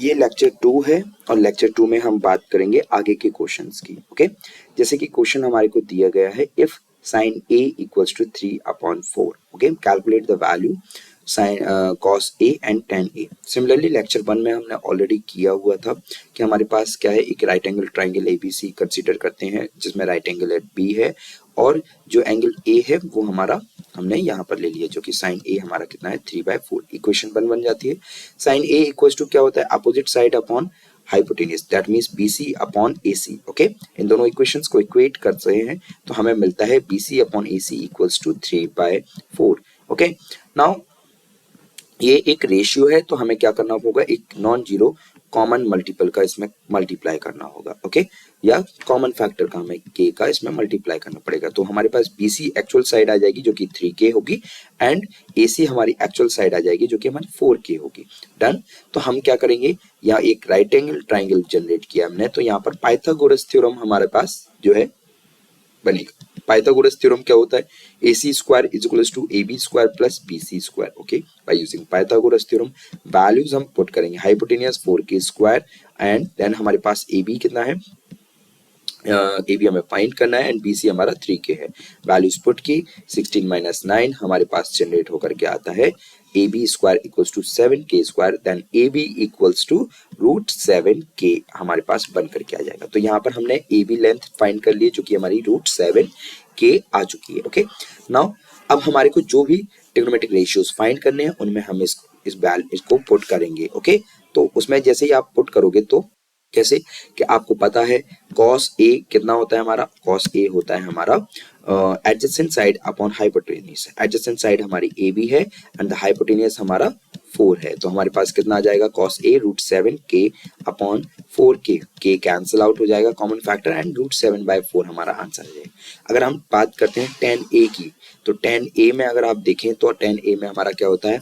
ये लेक्चर 2 है और लेक्चर 2 में हम बात करेंगे आगे के क्वेश्चंस की। ओके, जैसे कि क्वेश्चन हमारे को दिया गया है, if sine a equals to 3/4। Okay, calculate the value sine cos a and tan a। Similarly lecture 1 में हमने ऑलरेडी किया हुआ था कि हमारे पास क्या है, एक right angle triangle ABC consider करते हैं जिसमें राइट एंगल एट B है और जो एंगल A है वो हमारा हमने यहाँ पर ले लिया, जो कि साइन A हमारा कितना है 3/4। इक्वेशन बन जाती है साइन A इक्वल्स टू क्या होता है, opposite side upon hypotenuse, that means BC upon AC। Okay, इन दोनों इक्वेशंस को इक्वेट करते हैं तो हमें मिलता है BC upon AC equals to 3/4। Okay, now ये एक रेशियो है तो हमें क्या करना होगा, एक नॉन जीरो कॉमन मल्टीपल का इसमें मल्टीप्लाई करना होगा। ओके, या कॉमन फैक्टर का हमें k का इसमें मल्टीप्लाई करना पड़ेगा। तो हमारे पास BC एक्चुअल साइड आ जाएगी जो कि 3k होगी एंड AC हमारी एक्चुअल साइड आ जाएगी जो कि हमारी 4k होगी। डन। तो हम क्या करेंगे, यहाँ एक राइट एंगल ट्राइंगल जनरेट किया हमने, तो यहाँ पर पाइथागोरस थ्योरम हमारे पास जो है बनेगा। पाइथागोरस थ्योरम क्या होता है, AC square is equals to AB square plus BC square. Okay, by using Pythagoras theorem values हम पुट करेंगे, hypotenuse 4k square and then हमारे पास AB कितना है, AB हमें फाइंड करना है एंड BC हमारा 3k है। वैल्यूज पुट की 16 माइनस 9 हमारे पास जनरेट होकर के आता है AB square equals to 7k square, then AB equals to √7k हमारे पास बन करके आ जाएगा। तो यहाँ पर हमने AB लेंथ फाइंड कर ली जो कि हमारी √7k आ चुकी है। ओके, नाउ अब हमारे को जो भी ट्रिग्नोमेट्रिक रेशियोज फाइंड करने हैं उनमें हम इसको पुट करेंगे। ओके, तो उसमें जैसे ही आप पुट करोगे तो कैसे कि आपको पता है cos A कितना होता है हमारा, cos A होता है हमारा adjacent side upon hypotenuse. Adjacent side हमारी AB है एंड द हाइपोटेन्यूज हमारा 4 है, तो हमारे पास कितना आ जाएगा cos A √7k upon 4k, k cancel out हो जाएगा कॉमन फैक्टर एंड √7/4 हमारा आंसर आ जाएगा। अगर हम बात करते हैं tan A की, तो tan A में अगर आप देखें तो tan A में हमारा क्या होता है,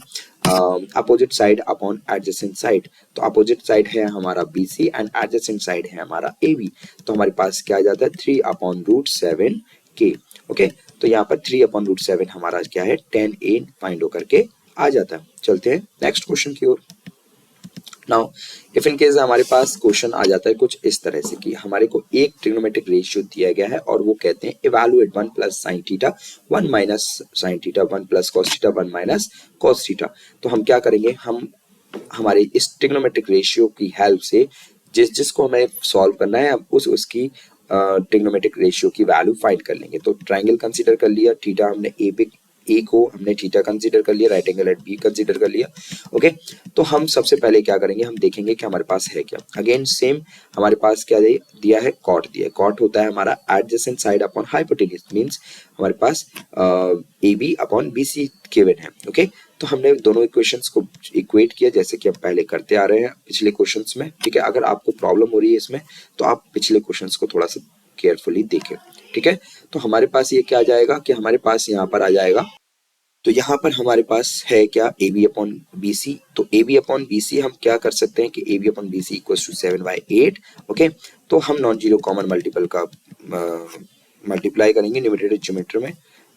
opposite side upon adjacent side. तो अपोजिट साइड है हमारा BC एंड एडजेसेंट साइड है हमारा AB, तो हमारे पास क्या आ जाता है 3/√7k। ओके, तो यहाँ पर 3/√7 हमारा क्या है tan A फाइंड होकर के आ जाता है। चलते हैं नेक्स्ट क्वेश्चन की ओर। नाउ इफ इन केस हमारे पास क्वेश्चन आ जाता है कुछ इस तरह से कि हमारे को एक ट्रिग्नोमेट्रिक रेशियो दिया गया है और वो कहते हैं evaluate 1 + sin theta 1 - sin theta 1 + cos theta 1 - cos theta. तो हम क्या करेंगे, हम हमारे इस ट्रिग्नोमेट्रिक रेशियो की हेल्प से जिसको हमें सॉल्व करना है हम उसकी ट्रिग्नोमेट्रिक रेशियो की वैल्यू फाइंड कर लेंगे। तो ट्राइंगल कंसीडर कर लिया, थीटा हमने ए को हमने थीटा कंसीडर कर लिया, right angle at B consider कर लिया। ओके, तो हम सबसे पहले क्या करेंगे, हम देखेंगे कि हमारे पास है क्या। अगेन सेम हमारे पास क्या दिया है, कॉट दिया है। कॉट होता है हमारा adjacent side upon hypotenuse, means हमारे पास AB अपॉन BC गिवन है। ओके, तो हमने दोनों इक्वेशंस को इक्वेट किया जैसे कि हम पहले करते आ रहे हैं पिछले क्वेश्चंस में। ठीक है, अगर आपको प्रॉब्लम हो रही है इसमें तो आप पिछले क्वेश्चंस को थोड़ा सा केयरफुली देखें। ठीक है, तो हमारे पास ये क्या आ जाएगा कि हमारे पास यहाँ पर आ जाएगा, तो यहाँ पर हमारे पास है क्या AB अपॉन BC। तो AB अपॉन BC हम क्या कर सकते हैं कि AB upon BC equals to 7/8। Okay, तो हम नॉन जीरो कॉमन मल्टीपल का मल्टीप्लाई करेंगे न्यूमरेटर में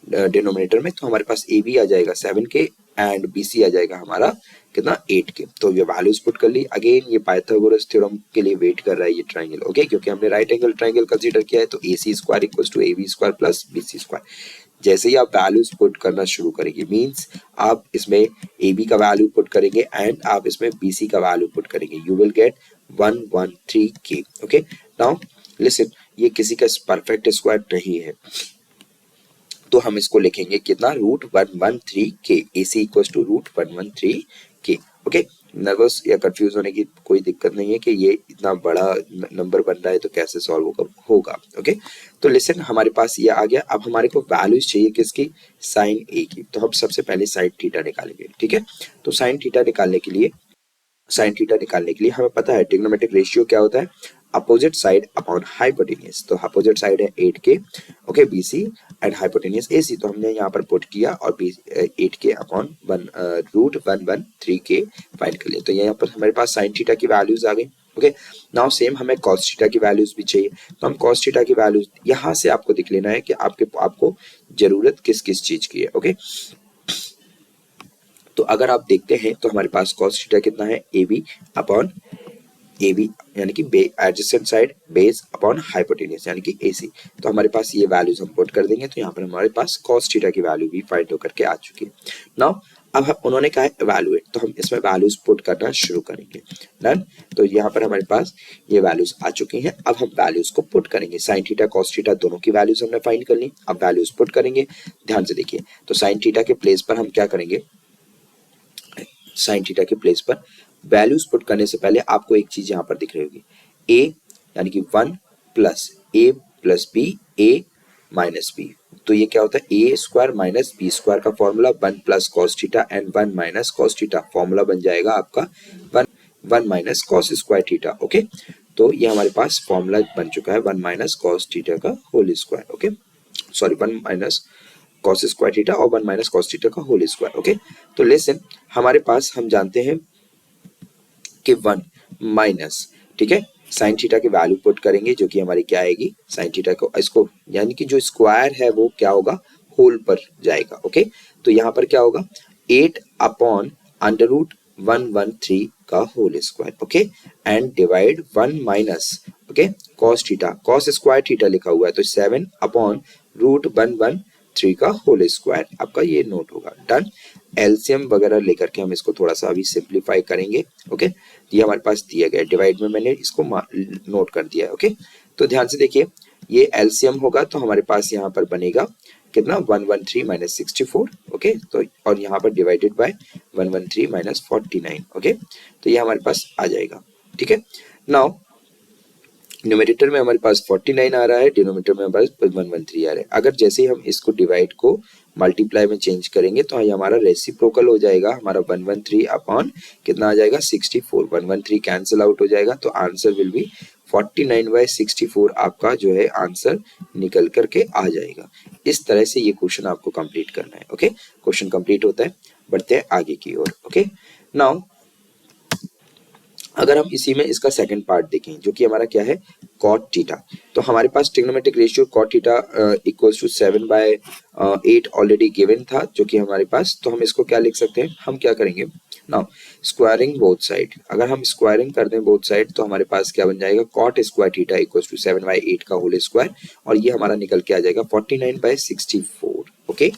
डिनोमिनेटर में, तो हमारे पास AB आ जाएगा 7k एंड BC आ जाएगा हमारा कितना 8k। तो ये वैल्यूज पुट कर ली। अगेन ये पाइथागोरस थ्योरम के लिए वेट कर रहा है ये ट्राइंगल। ओके, क्योंकि हमने राइट एंगल ट्राइंगल कंसीडर किया है, तो AC square equals to AB square plus BC square. जैसे ही आप वैल्यूज पुट करना शुरू करेंगे, मींस आप इसमें AB का वैल्यू पुट करेंगे एंड आप इसमें BC का वैल्यू पुट करेंगे, you will get 113k। Okay, now listen, ये किसी का परफेक्ट स्क्वायर नहीं है, तो हम इसको लिखेंगे कितना, √113k। AC equals to √113k। Okay, nervous या कंफ्यूज होने की कोई दिक्कत नहीं है कि ये इतना बड़ा नंबर बन रहा है तो कैसे सॉल्व होगा। ओके, तो लिसन हमारे पास ये आ गया। अब हमारे को वैल्यूज चाहिए किसकी, साइन A की। तो हम सबसे पहले साइन थीटा निकालेंगे। ठीक है, तो साइन थीटा निकालने के लिए हमें पता है ट्रिग्नोमेट्रिक रेशियो क्या होता है, अपोजिट साइड अपॉन हाइपोटेन्यूज। तो अपोजिट साइड है 8k, okay, BC and hypotenuse AC। तो हमने यहाँ पर पुट किया और 8k अपॉन √113k फाइंड कर लिया। तो यहाँ पर हमारे पास साइन थीटा की वैल्यूज आ गई। ओके, नाउ सेम हमें कॉस थीटा की वैल्यूज भी चाहिए, तो हम कॉस थीटा की वैल्यूज यहाँ से आपको दिख लेना है कि आपको जरूरत किस किस चीज की है। ओके, तो अगर आप देखते हैं तो हमारे पास cos थीटा कितना है, AB अपॉन ए बी यानी कि adjacent side base upon hypotenuse यानी कि AC। तो हमारे पास ये वैल्यूज हम पुट कर देंगे, तो यहाँ पर हमारे पास कॉस थीटा की वैल्यू भी फाइंड होकर के आ चुकी है। नाउ अब उन्होंने कहा है इवैल्यूएट, तो हम इसमें वैल्यूज पुट करना शुरू करेंगे। डन। तो यहाँ पर हमारे पास ये वैल्यूज आ चुकी हैं, अब हम वैल्यूज को पुट करेंगे। साइन थीटा कॉस थीटा दोनों की वैल्यूज हमने फाइंड कर ली, अब वैल्यूज पुट करेंगे। ध्यान से देखिए, तो साइन थीटा के प्लेस पर हम क्या करेंगे, साइन थीटा के प्लेस पर वैल्यूज पुट करने से पहले आपको एक चीज यहाँ पर दिख रही होगी, ए यानी कि 1 plus A plus B A minus B. तो ये क्या होता है, A square minus B square का formula 1 plus cos theta and 1 minus cos theta, formula बन जाएगा आपका 1 minus cos square theta. Okay, तो ये हमारे पास फॉर्मूला बन चुका है 1 माइनस कॉस थीटा का whole square. Okay, sorry 1 minus cos square theta और 1 माइनस कॉस थीटा का होल स्क्वायर। ओके, तो लेसन हमारे पास हम जानते हैं कि 1 माइनस, ठीक है, साइन थीटा की वैल्यू पुट करेंगे जो कि हमारी क्या आएगी, साइन थीटा को इसको यानी कि जो स्क्वायर है वो क्या होगा, होल पर जाएगा। ओके, तो यहाँ पर क्या होगा 8 अपॉन अंडर रूट 113 का whole square. Okay, and divide 1 minus, okay, cos theta, cos square theta लिखा हुआ है तो 7 अपॉन रूट 113 का होल स्क्वायर, आपका ये नोट होगा। डन। एलसीएम वगैरह लेकर के हम इसको थोड़ा सा अभी सिंप्लीफाई करेंगे। ओके, ये हमारे पास दिया गया है, डिवाइड में मैंने इसको नोट कर दिया है। ओके, तो ध्यान से देखिए, ये एलसीएम होगा तो हमारे पास यहाँ पर बनेगा कितना, 113 माइनस 64। ओके, तो और यहाँ पर डिवाइडेड बाय 113 माइनस 49। ओके, तो ये हमारे पास आ जाएगा। ठीक है, नाउ न्यूमरेटर में हमारे पास 49 आ रहा है, डिनोमिनेटर में हमारे पास 113 आ रहा है। अगर जैसे ही हम इसको डिवाइड को मल्टीप्लाई में चेंज करेंगे तो ये हमारा रेसिप्रोकल हो जाएगा, हमारा 113 अपॉन कितना आ जाएगा 64, 113 कैंसिल आउट हो जाएगा, तो आंसर विल बी 49/64 आपका जो है आंसर निकल करके आ जाएगा। इस तरह से ये क्वेश्चन आपको कंप्लीट करना है। ओके, क्वेश्चन कंप्लीट होता है, बढ़ते हैं आगे की ओर। ओके, नाउ अगर हम इसी में इसका सेकंड पार्ट देखें जो कि हमारा क्या है, कॉट थीटा, तो हमारे पास trigonometric ratio cot theta equals to 7/8 already given था जो कि हमारे पास, तो हम इसको क्या लिख सकते हैं, हम क्या करेंगे नाउ, स्क्वायरिंग बोथ साइड। अगर हम स्क्वायरिंग कर दें बोथ साइड तो हमारे पास क्या बन जाएगा, cot square theta equals to 7/8 का होल स्क्वायर, और ये हमारा निकल के आ जाएगा 49/64। ओके,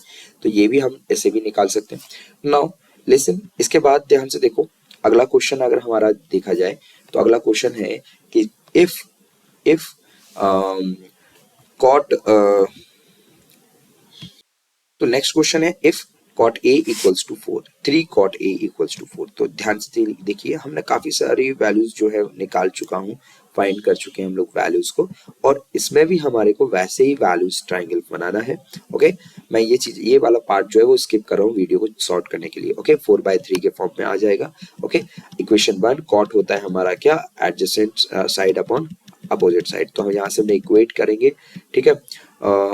तो ये भी हम ऐसे भी निकाल सकते हैं। नाउ लिसन, इसके बाद ध्यान से देखो, अगला क्वेश्चन अगर हमारा देखा जाए तो अगला क्वेश्चन है कि इफ कॉट, तो नेक्स्ट क्वेश्चन है if cot A equals to 4, 3 cot A equals to 4। तो ध्यान से देखिए, हमने काफी सारी वैल्यूज जो है निकाल चुका हूँ, फाइंड कर चुके हैं हम लोग वैल्यूज को, और इसमें भी हमारे को वैसे ही वैल्यूज ट्राइंगल बनाना है। ओके, मैं ये वाला पार्ट जो है वो स्किप कर रहा हूँ वीडियो को शॉर्ट करने के लिए। ओके, 4/3 के फॉर्म में आ जाएगा। ओके, इक्वेशन 1, कॉट होता है हमारा क्या, adjacent side upon opposite side, तो हम यहाँ से हमने इक्वेट करेंगे। ठीक है,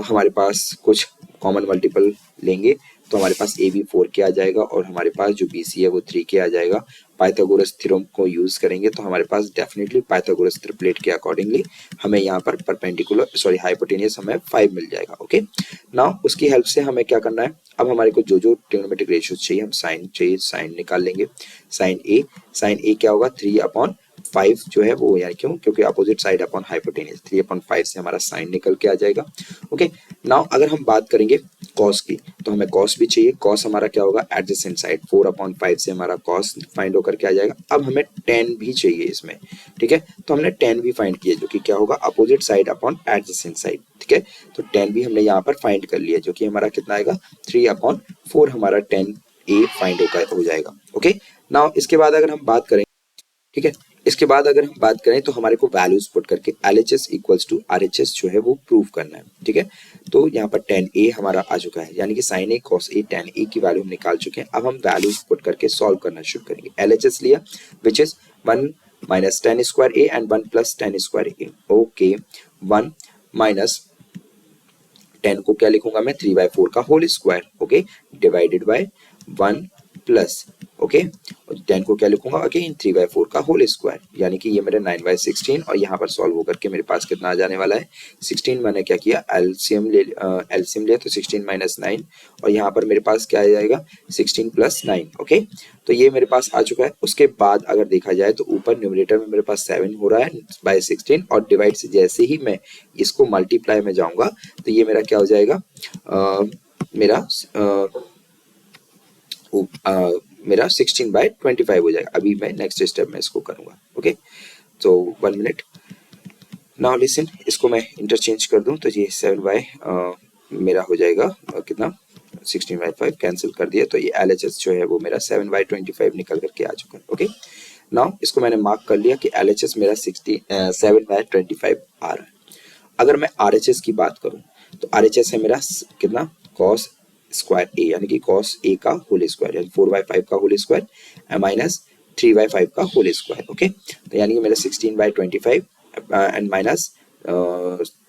हमारे पास कुछ कॉमन मल्टीपल लेंगे तो हमारे पास ए बी 4 के आ जाएगा, और हमारे पास जो बी सी है वो 3 के आ जाएगा। पाइथागोरस थ्योरम को यूज करेंगे तो हमारे पास डेफिनेटली पाइथागोरस ट्रिपलेट के अकॉर्डिंगली हमें यहाँ पर परपेंडिकुलर सॉरी हाइपोटेनियस हमें 5 मिल जाएगा। ओके, नाउ उसकी हेल्प से हमें क्या करना है, अब हमारे को जो जो ट्रिग्नोमेट्रिक रेशियो चाहिए, हम साइन चाहिए, साइन निकाल लेंगे। साइन ए क्या होगा, 3/5 जो है वो, यानी क्योंकि अपोजिट साइड अपॉन हाइपोटेनियस, 3/5 से हमारा साइन निकल के आ जाएगा। ओके, नाउ अगर हम बात करेंगे कॉस की, तो हमें कॉस भी चाहिए, कॉस हमारा क्या होगा, एडजेसेंट साइड, 4/5 से हमारा कॉस फाइंड होकर के आ जाएगा। अब हमें tan भी चाहिए इसमें, ठीक है, तो हमने tan भी फाइंड किया जो कि क्या होगा, opposite side upon adjacent side. ठीक है, तो tan भी हमने यहाँ पर फाइंड कर लिया जो कि हमारा कितना आएगा, 3/4 हमारा tan A फाइंड हो जाएगा। ओके, नाउ इसके बाद अगर हम बात करें, ठीक है, इसके बाद अगर हम बात करें तो हमारे को वैल्यूज पुट करके LHS इक्वल्स टू RHS जो है वो प्रूव करना है। ठीक है, तो यहाँ पर tan A हमारा आ चुका है, यानी कि sin A cos A tan A की वैल्यू हम निकाल चुके हैं। अब हम वैल्यूज पुट करके सॉल्व करना शुरू करेंगे। LHS लिया which is 1 minus tan square A and 1 plus tan square A। Okay, 1 minus 10 को क्या लिखूंगा मैं, 3/4 का whole square. Okay, divided by 1 plus okay. 10 को क्या लिखूंगा अगेन 3/4 का होल स्क्वायर, यानी कि ये मेरे 9/16 और यहाँ पर सॉल्व होकर के मेरे पास कितना आ जाने वाला है 16। मैंने क्या किया एलसीएम लिया तो 16 - 9 और यहाँ पर मेरे पास क्या आ जाएगा 16 + 9। ओके, तो ये मेरे पास आ चुका है। उसके बाद अगर देखा जाए तो ऊपर न्यूमरेटर में मेरे पास 7 हो रहा है बाय 16 और डिवाइड से जैसे ही मैं इसको मल्टीप्लाई में जाऊंगा तो ये मेरा क्या हो जाएगा मेरा 16/25 हो जाएगा। अभी मैं नेक्स्ट स्टेप में इसको करूंगा। ओके, तो 1 मिनट। नाउ लिसन, इसको मैं इंटरचेंज कर दूं तो ये 7 मेरा हो जाएगा कितना 16/5 कैंसिल कर दिया तो ये LHS जो है वो मेरा 7/25 निकल करके आ चुका है। ओके, नाउ इसको मैंने मार्क कर लिया कि LHS मेरा 7/25 आ रहा है। अगर मैं RHS की बात करूं तो RHS है मेरा कितना cos स्क्वायर ए, यानी कि cos ए का होल स्क्वायर, यानी 4/5 का होल स्क्वायर माइनस 3/5 का होल स्क्वायर। ओके, तो यानी कि मेरा 16/25 एंड माइनस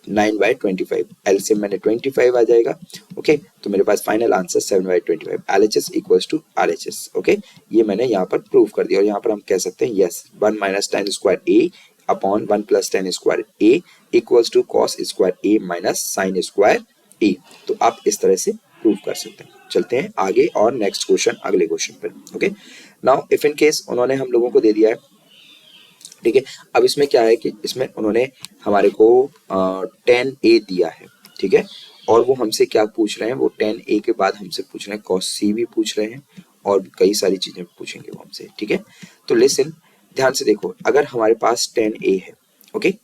9/25, एलसीएम मैंने 25 आ जाएगा। ओके, तो मेरे पास final answer 7/25 LHS equals to RHS। Okay, ये मैंने यहाँ पर प्रूव कर दिया और यहाँ पर हम कह सकते हैं yes 1 - tan square A upon 1 + tan square A equals to cos square A minus sin square A. तो आप इस तरह से प्रूव कर सकते हैं। चलते हैं आगे और नेक्स्ट क्वेश्चन, अगले क्वेश्चन पर। Okay, now if in case उन्होंने हम लोगों को दे दिया है, ठीक है। अब इसमें क्या है कि इसमें उन्होंने हमारे को tan a दिया है, ठीक है, और वो हमसे क्या पूछ रहे हैं, वो tan a के बाद हमसे पूछ रहे हैं cos c भी पूछ रहे हैं और भी कई सारी चीजें पूछेंगे वो हमसे, ठीक है। तो लिसन, ध्यान से देखो, अगर हमारे पास tan a है, ओके,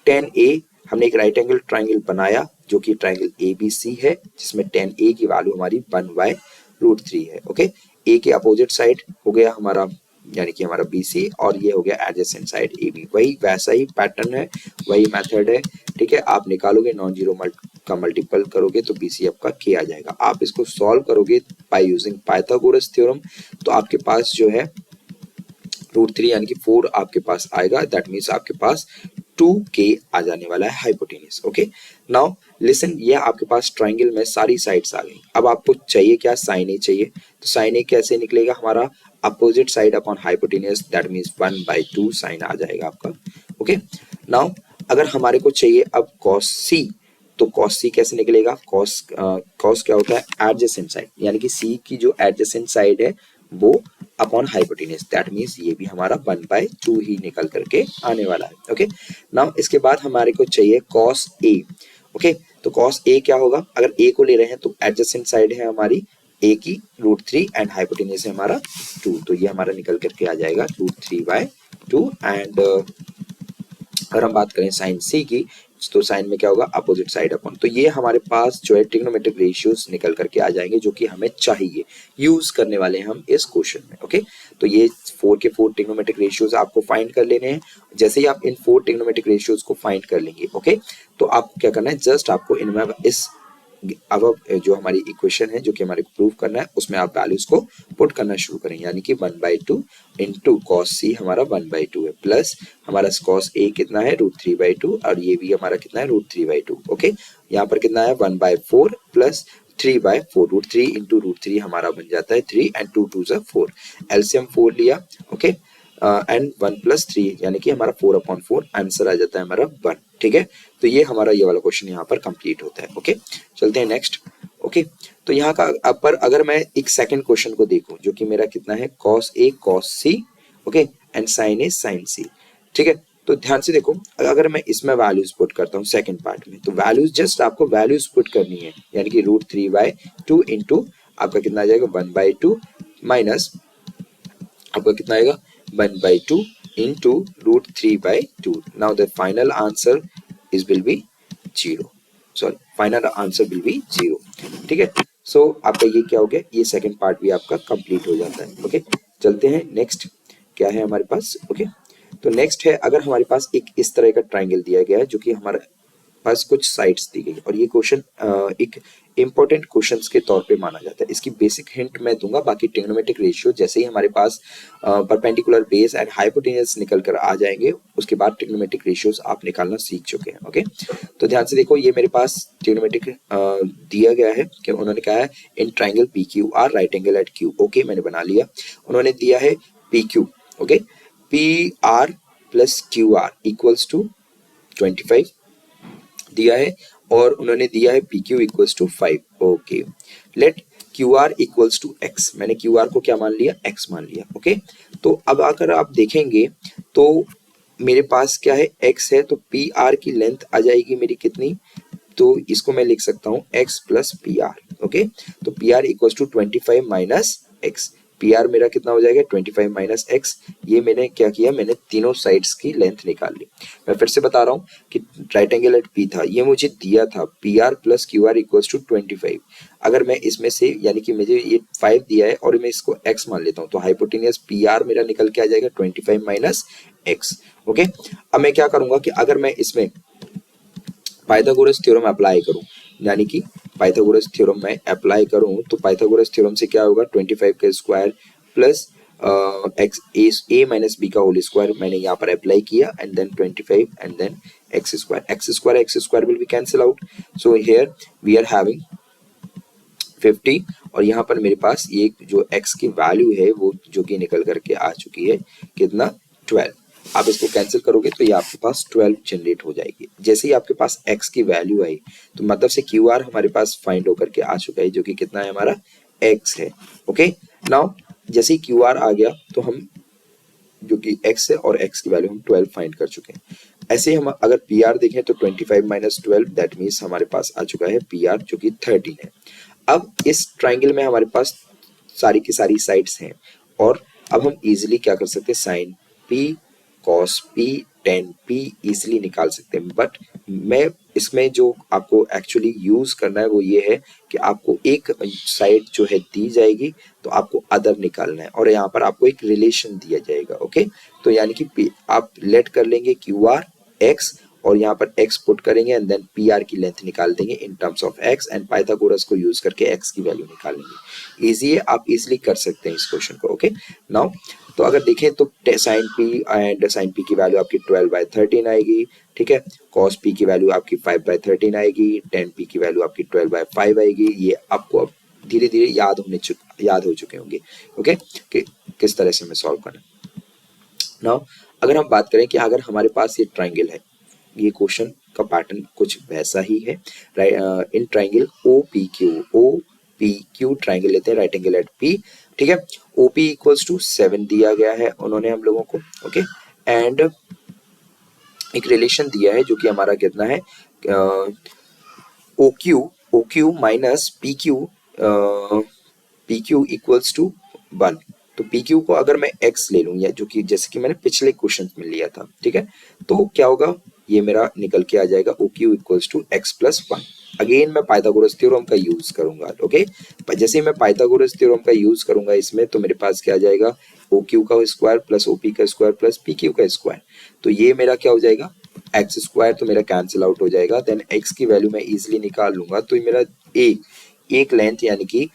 tan a हमने एक राइट एंगल ट्राइंगल बनाया जो कि ट्राइंगल ABC है, जिसमें tan a की वैल्यू हमारी 1/√3 है। ओके, a के अपोजिट साइड हो गया हमारा, यानी कि हमारा BC, और ये हो गया एडजेसेंट साइड AB। वही वैसा ही पैटर्न है, वही मेथड है, ठीक है। आप निकालोगे नॉन जीरो का मल्टीपल करोगे तो BC आपका K आ जाएगा। आप इसको सॉल्व करोगे बाय यूजिंग पाइथागोरस थ्योरम तो आपके पास जो है √3 यानी कि 4 आपके पास आएगा। दैट मीन्स आपके पास 2K आ जाने वाला है हाइपोटेन्यूज। ओके, नाउ लिसन, ये आपके पास ट्राइंगल में सारी साइड्स आ गई। अब आपको चाहिए क्या, साइन ए चाहिए। तो साइन ए कैसे निकलेगा हमारा, opposite side upon hypotenuse, that means 1/2 sine आ जाएगा आपका। ओके, नाउ अगर हमारे को चाहिए अब cos c, तो cos c कैसे निकलेगा, cos क्या होता है एडजेसेंट साइड, यानी कि c की जो एडजेसेंट साइड है वो अपॉन हाइपोटेन्यूज, दैट मीन्स ये भी हमारा 1/2 ही निकल करके आने वाला है। ओके, नाउ इसके बाद हमारे को चाहिए cos a। ओके, तो cos a क्या होगा, अगर a को ले रहे हैं तो एडजेसेंट साइड है हमारी a की √3 एंड हाइपोटेन्यूज है हमारा 2, तो ये हमारा निकल करके आ जाएगा √3/2। एंड अगर हम बात करें साइन c की तो साइन में क्या होगा अपोजिट साइड अपॉन, तो ये हमारे पास जो है ट्रिग्नोमेट्रिक रेशियोज निकल करके आ जाएंगे जो कि हमें चाहिए, यूज करने वाले हैं हम इस क्वेश्चन में। ओके, तो ये 4 के 4 ट्रिग्नोमेट्रिक रेशियोज आपको फाइंड कर लेने हैं। जैसे ही आप इन 4 ट्रिग्नोमेट्रिक रेशियोज को फाइंड कर लेंगे, ओके, तो आपको क्या करना है, जस्ट आपको इनमें इस अब जो हमारी इक्वेशन है जो कि हमारे को प्रूव करना है उसमें आप वैल्यूज को पुट करना शुरू करें, यानी कि 1/2 इंटू cos c हमारा 1/2 है, प्लस हमारा cos a कितना है √3/2 और ये भी हमारा कितना है √3/2। ओके, यहाँ पर कितना है 1/4 प्लस 3/4, √3 इंटू √3 हमारा बन जाता है 3 एंड 2 2 ज़ा 4, एलसीएम 4 लिया। ओके, एंड 1 + 3 यानी कि हमारा 4/4 आंसर आ जाता है हमारा 1। ठीक है, तो ये हमारा ये वाला क्वेश्चन यहाँ पर कंप्लीट होता है। ओके, चलते हैं नेक्स्ट। ओके, तो यहाँ का पर अगर मैं एक सेकंड क्वेश्चन को देखूं जो कि मेरा कितना है cos a cos c, okay, and sin a sin c। ठीक है, तो ध्यान से देखो, अगर मैं इसमें वैल्यूज पुट करता हूँ सेकंड पार्ट में, तो वैल्यूज जस्ट आपको वैल्यूज पुट करनी है, यानी कि √3/2 इंटू आपका कितना आ जाएगा 1/2 माइनस आपका कितना आएगा 1/2 into √3/2. Now the final answer is will be 0. Sorry, final answer will be 0. ठीक है, सो आपका ये क्या हो गया, ये सेकंड पार्ट भी आपका कंप्लीट हो जाता है। ओके, चलते हैं नेक्स्ट, क्या है हमारे पास। ओके, तो नेक्स्ट है, अगर हमारे पास एक इस तरह का ट्राइंगल दिया गया है जो कि हमारे पास कुछ साइड्स दी गई और ये क्वेश्चन एक इंपॉर्टेंट क्वेश्चंस के तौर पे माना जाता है। इसकी बेसिक हिंट मैं दूंगा, बाकी ट्रिग्नोमेट्रिक रेशियो जैसे ही हमारे पास परपेंडिकुलर बेस एंड हाइपोटेन्यूज निकल कर आ जाएंगे उसके बाद ट्रिग्नोमेट्रिक रेशियोज आप निकालना सीख चुके हैं। ओके, तो ध्यान से देखो, ये मेरे पास ट्रिग्नोमेट्रिक दिया गया है कि उन्होंने कहा है in triangle P Q R right angle at Q. Okay, मैंने बना लिया। उन्होंने दिया है P Q, okay, P R plus Q R equals to 25 दिया है और उन्होंने दिया है P Q equals to 5। Okay, let Q R equals to x. मैंने क्यू आर को क्या मान लिया, एक्स मान लिया। ओके, तो अब अगर आप देखेंगे तो मेरे पास क्या है, एक्स है, तो पी आर की लेंथ आ जाएगी मेरी कितनी, तो इसको मैं लिख सकता हूँ x plus P R. Okay, तो P R equals to 25 minus x. P R मेरा कितना हो जाएगा, 25 माइनस एक्स। ये मैंने क्या किया, मैंने तीनों साइड्स की लेंथ निकाल ली। मैं फिर से बता रहा हूँ कि राइट एंगल एट पी था, ये मुझे दिया था P R plus Q R equals to 25। अगर मैं इसमें से, यानी कि मुझे ये 5 दिया है और मैं इसको x मान लेता हूँ, तो हाइपोटेनियस पी आर मेरा निकल के आ जाएगा 25 माइनस एक्स। ओके, अब मैं क्या करूंगा कि अगर मैं इसमें पाइथागोरस थ्योरम अप्लाई करूं, यानी कि पाइथागोरस थ्योरम मैं अप्लाई करूं, तो पाइथागोरस थ्योरम से क्या होगा, 25 का square plus x A minus B का होल स्क्वायर मैंने यहाँ पर अप्लाई किया and then 25 and then x square will be cancel out. So here we are having 50 और यहाँ पर मेरे पास ये जो x की वैल्यू है वो जो कि निकल करके आ चुकी है कितना, 12। आप इसको कैंसिल करोगे तो ये आपके पास 12 जनरेट हो जाएगी। जैसे ही आपके पास x की वैल्यू आई तो मतलब से QR हमारे पास फाइंड होकर के आ चुका है, जो कि कितना है हमारा, x है। ओके, नाउ जैसे ही QR आ गया तो हम जो कि x है और x की वैल्यू हम 12 फाइंड कर चुके हैं। ऐसे हम अगर PR देखें तो 25 माइनस 12 दैट मीन्स हमारे पास आ चुका है PR जो कि 13 है। अब इस ट्राइंगल में हमारे पास सारी की सारी साइड्स हैं और अब हम इजीली क्या कर सकते हैं, sine P cos P tan P easily निकाल सकते हैं। बट मैं इसमें जो आपको एक्चुअली यूज करना है वो ये है कि आपको एक साइड जो है दी जाएगी तो आपको अदर निकालना है और यहाँ पर आपको एक रिलेशन दिया जाएगा। ओके, तो यानी कि आप लेट कर लेंगे QR x और यहाँ पर x पुट करेंगे एंड देन PR की लेंथ निकाल देंगे in terms of x and Pythagoras को यूज करके x की वैल्यू निकालेंगे। इजी है, आप इजीली कर सकते हैं इस क्वेश्चन को। ओके, नाउ तो अगर देखें तो sine P and sine P की वैल्यू आपकी 12/13 आएगी, ठीक है, कॉस P की वैल्यू आपकी 5/13 आएगी, tan P की वैल्यू आपकी 12/5 आएगी। ये आपको अब धीरे धीरे याद हो चुके होंगे। ओके, कि किस तरह से हमें सॉल्व करना। नाउ अगर हम बात करें कि अगर हमारे पास ये ट्राइंगल है, ये क्वेश्चन का पैटर्न कुछ वैसा ही है। In triangle O P Q triangle लेते हैं राइट एंगल एट पी, ठीक है, OP इक्वल्स टू 7 दिया गया है उन्होंने हम लोगों को। ओके, एंड एक रिलेशन दिया है जो कि हमारा कितना है, OQ minus PQ equals to 1। तो PQ को अगर मैं x ले लूं, या जो कि जैसे कि मैंने पिछले क्वेश्चन में लिया था, ठीक है, तो क्या होगा, ये मेरा निकल के आ जाएगा OQ equals to x plus 1। Again मैं पाइथागोरस थ्योरम का यूज करूंगा। ओके, जैसे ही मैं पाइथागोरस थ्योरम का यूज करूंगा इसमें, तो मेरे पास क्या आ जाएगा, OQ का स्क्वायर प्लस OP का स्क्वायर प्लस PQ का स्क्वायर। तो ये मेरा क्या हो जाएगा, एक्स स्क्वायर, तो मेरा कैंसिल आउट हो जाएगा। देन x की वैल्यू मैं इजिली निकाल लूंगा, तो ये मेरा एक लेंथ यानी कि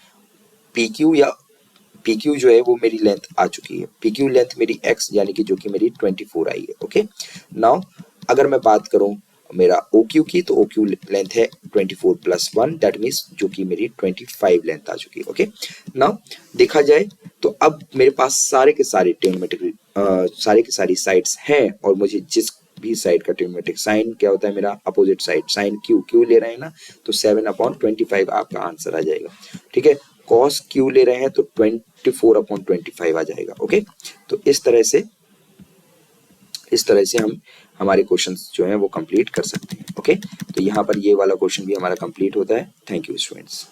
PQ या PQ जो है वो मेरी लेंथ आ चुकी है। PQ लेंथ मेरी x यानी कि जो कि मेरी 24 आई है। ओके, नाउ अगर मैं बात करूं मेरा OQ की, तो OQ लेंथ है 24 प्लस 1 दैट मीन्स जो कि मेरी 25 लेंथ आ चुकी है। ओके, नाउ देखा जाए तो अब मेरे पास सारे के सारे ट्रिग्नोमेट्रिक सारे के सारी साइड्स हैं और मुझे जिस भी साइड का ट्रिग्नोमेट्रिक साइन क्या होता है, मेरा अपोजिट साइड साइन Q ले रहे हैं ना, तो 7/25 आपका आंसर आ जाएगा। ठीक है, कॉस Q ले रहे हैं तो 24/25 आ जाएगा। ओके, तो इस तरह से हम हमारे क्वेश्चंस जो हैं वो कंप्लीट कर सकते हैं। ओके, तो यहाँ पर ये वाला क्वेश्चन भी हमारा कंप्लीट होता है। Thank you students.